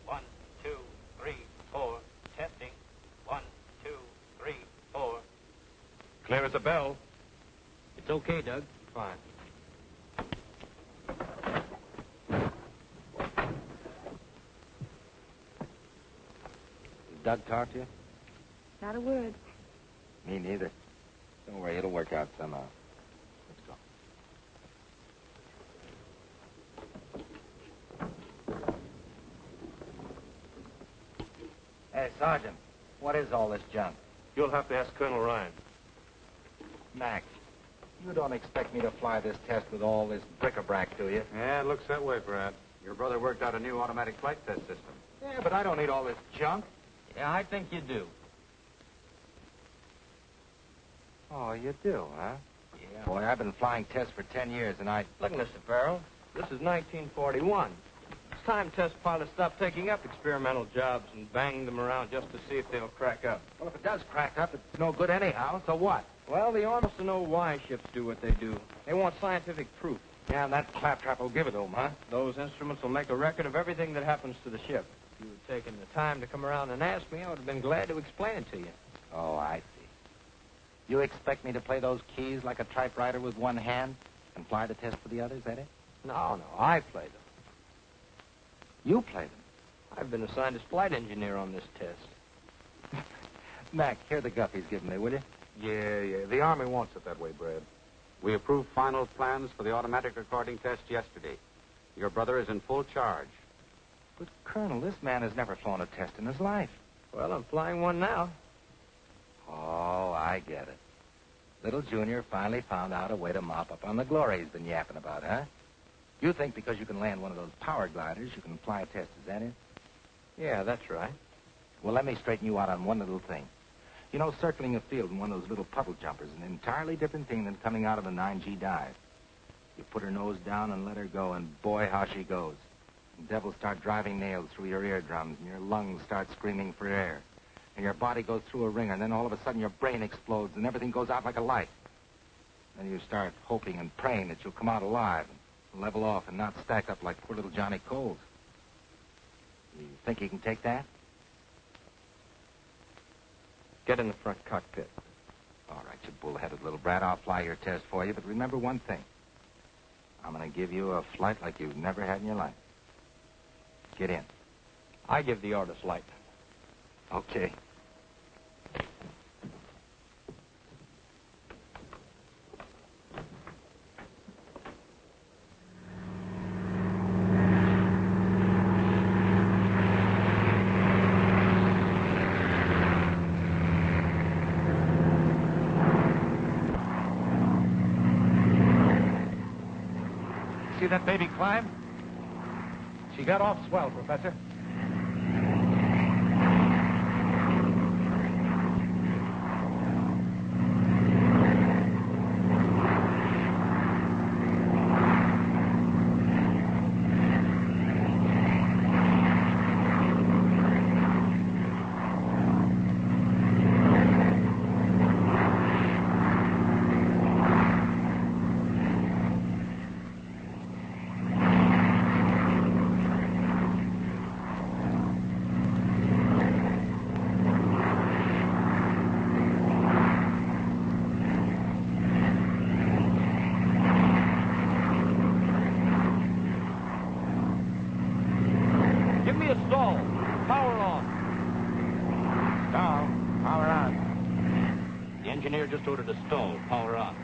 1, 2, 3, 4. Testing. 1, 2, 3, 4. Clear as a bell. It's okay, Doug. Fine. Doug talk to you? Not a word. Me neither. Don't worry, it'll work out somehow. Let's go. Hey, Sergeant, what is all this junk? You'll have to ask Colonel Ryan. Mack, you don't expect me to fly this test with all this bric-a-brac, do you? Yeah, it looks that way, Brad. Your brother worked out a new automatic flight test system. Yeah, but I don't need all this junk. Yeah, I think you do. Oh, you do, huh? Yeah. Boy, I've been flying tests for 10 years, and Look, Mr. Farrell, this is 1941. It's time test pilots stop taking up experimental jobs and bang them around just to see if they'll crack up. Well, if it does crack up, it's no good anyhow, so what? Well, the Army wants to know why ships do what they do. They want scientific proof. Yeah, and that claptrap will give it to them, huh? Those instruments will make a record of everything that happens to the ship. If you had taken the time to come around and ask me, I would have been glad to explain it to you. Oh, I see. You expect me to play those keys like a typewriter with one hand and fly the test for the others, that it? No, I play them. You play them? I've been assigned as flight engineer on this test. Mack, hear the guff he's giving me, will you? Yeah. The Army wants it that way, Brad. We approved final plans for the automatic recording test yesterday. Your brother is in full charge. But, Colonel, this man has never flown a test in his life. Well, I'm flying one now. Oh, I get it. Little Junior finally found out a way to mop up on the glory he's been yapping about, huh? You think because you can land one of those power gliders, you can fly a test, is that it? Yeah, that's right. Well, let me straighten you out on one little thing. You know, circling a field in one of those little puddle jumpers is an entirely different thing than coming out of a 9G dive. You put her nose down and let her go, and boy, how she goes. The devils start driving nails through your eardrums, and your lungs start screaming for air. And your body goes through a ringer, and then all of a sudden your brain explodes, and everything goes out like a light. Then you start hoping and praying that you'll come out alive and level off and not stack up like poor little Johnny Coles. You think you can take that? Get in the front cockpit. All right, you bull-headed little brat. I'll fly your test for you, but remember one thing. I'm going to give you a flight like you've never had in your life. Get in. I give the orders, Light. Okay. see that baby climb? She got off swell, Professor. Give me a stall. Power on. Stall. Power on. The engineer just ordered a stall. Power on.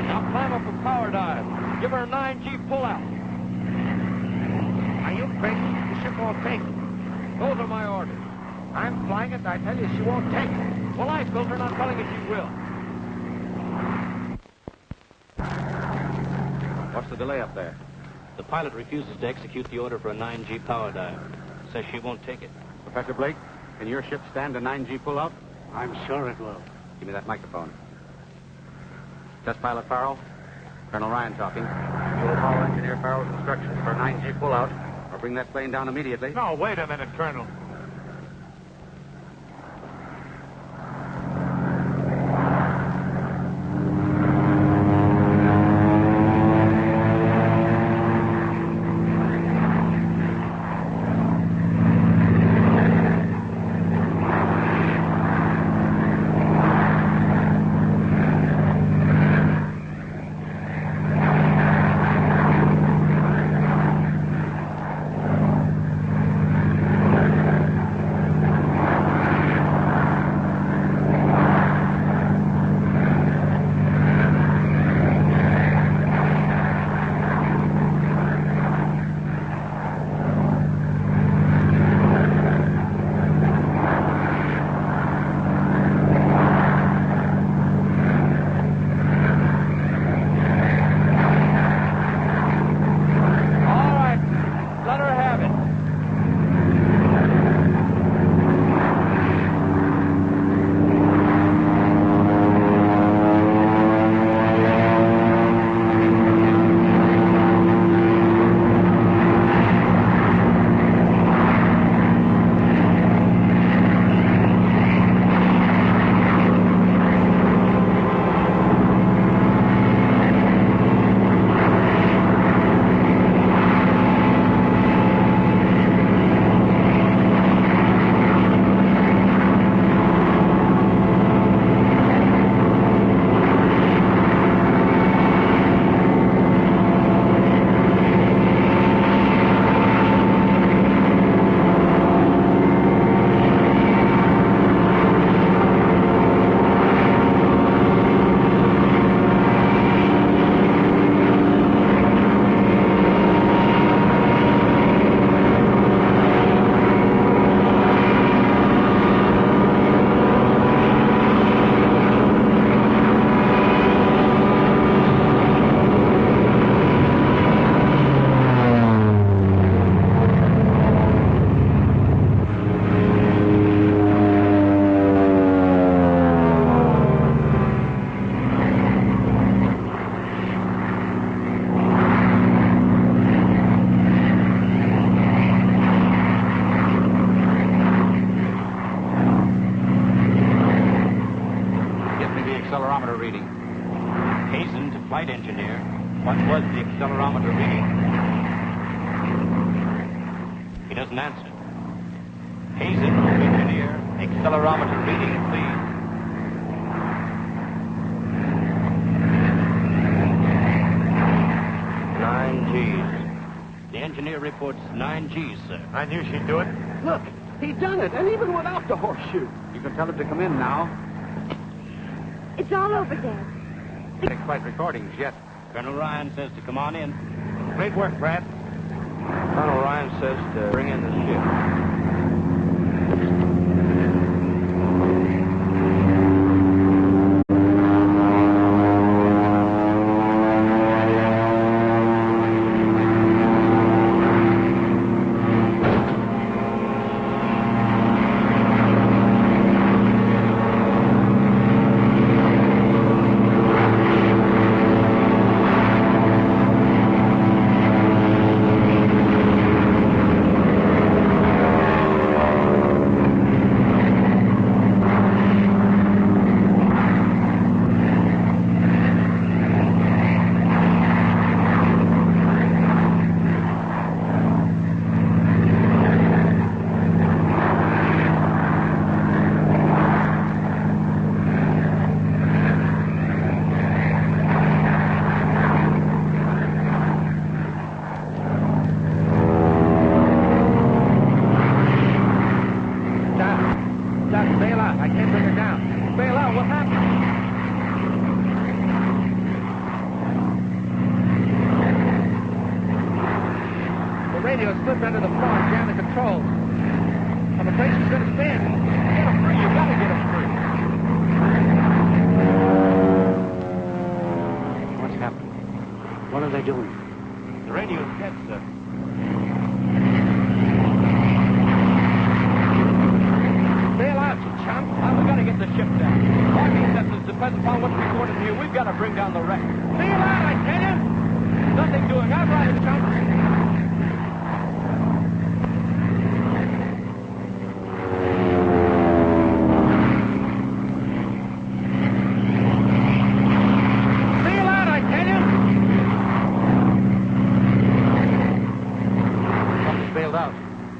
Now climb up a power dive. Give her a 9G pullout. Are you crazy? The ship won't take. Those are my orders. I'm flying it, and I tell you she won't take. Well, I built her, not telling you she will. What's the delay up there? The pilot refuses to execute the order for a 9G power dive. Says she won't take it. Professor Blake, can your ship stand a 9G pullout? I'm sure it will. Give me that microphone. Test pilot Farrell. Colonel Ryan talking. You will follow Engineer Farrell's instructions for a 9G pullout, or bring that plane down immediately. No, wait a minute, Colonel. Flight engineer, what was the accelerometer reading? He doesn't answer. Hazen, engineer, accelerometer reading, please. Nine Gs. The engineer reports 9 Gs, sir. I knew she'd do it. Look, he done it, and even without the horseshoe. You can tell him to come in now. It's all over, Dad. Take flight recordings yet. Colonel Ryan says to come on in. Great work, Brad. Colonel Ryan says to bring in the ship. Under the floor and jam the controls. I'm afraid she's going to spin. Get her free. You got to get her free. What's happened? What are they doing? The radio's dead, sir. Bail out, you chump. We got to get the ship down. Army acceptance depends upon what's recorded here. We've got to bring down the wreck. Bail out, I tell you. Nothing doing. I'm right, chump.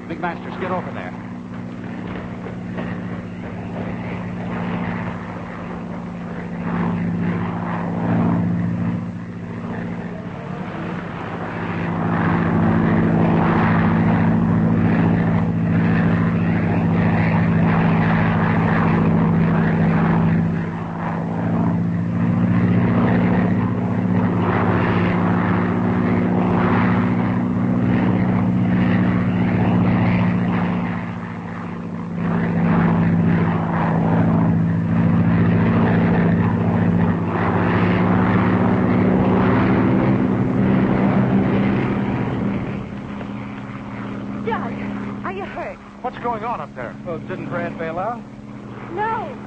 Big Masters, get over there. What's going on up there? Well, didn't Brad bail out? No.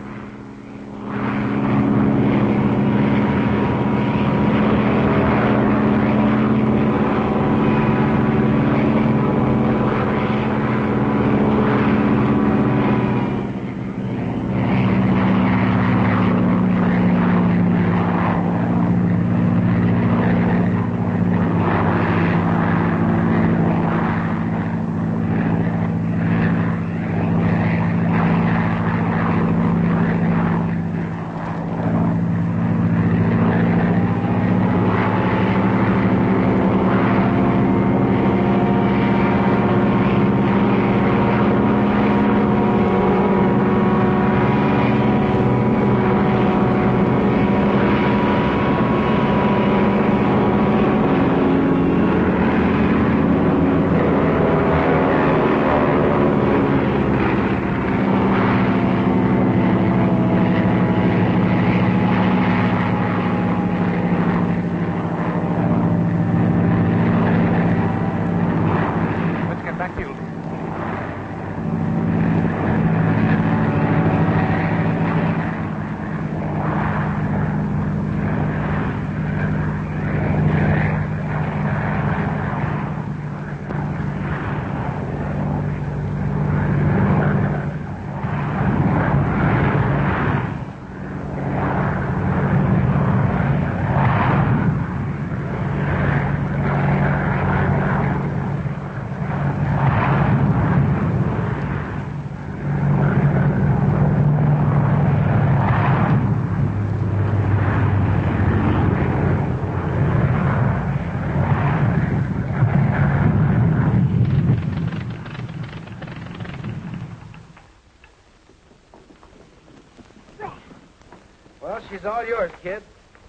Well, she's all yours, kid.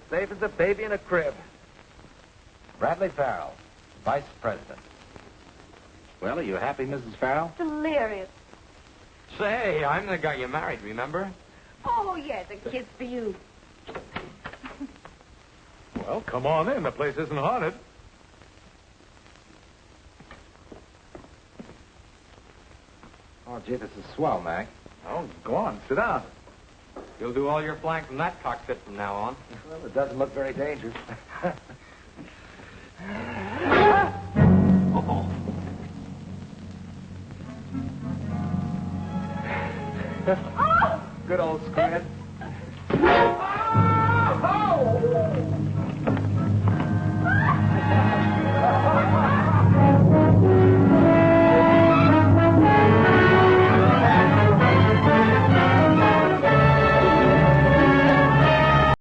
Safe as a baby in a crib. Bradley Farrell, Vice President. Well, are you happy, Mrs. Farrell? Delirious. Say, I'm the guy you married, remember? Oh, yes, a kiss for you. Well, come on in. The place isn't haunted. Oh, gee, this is swell, Mac. Oh, go on. Sit down. You'll do all your flying from that cockpit from now on. Well, it doesn't look very dangerous. Oh! Good old squid.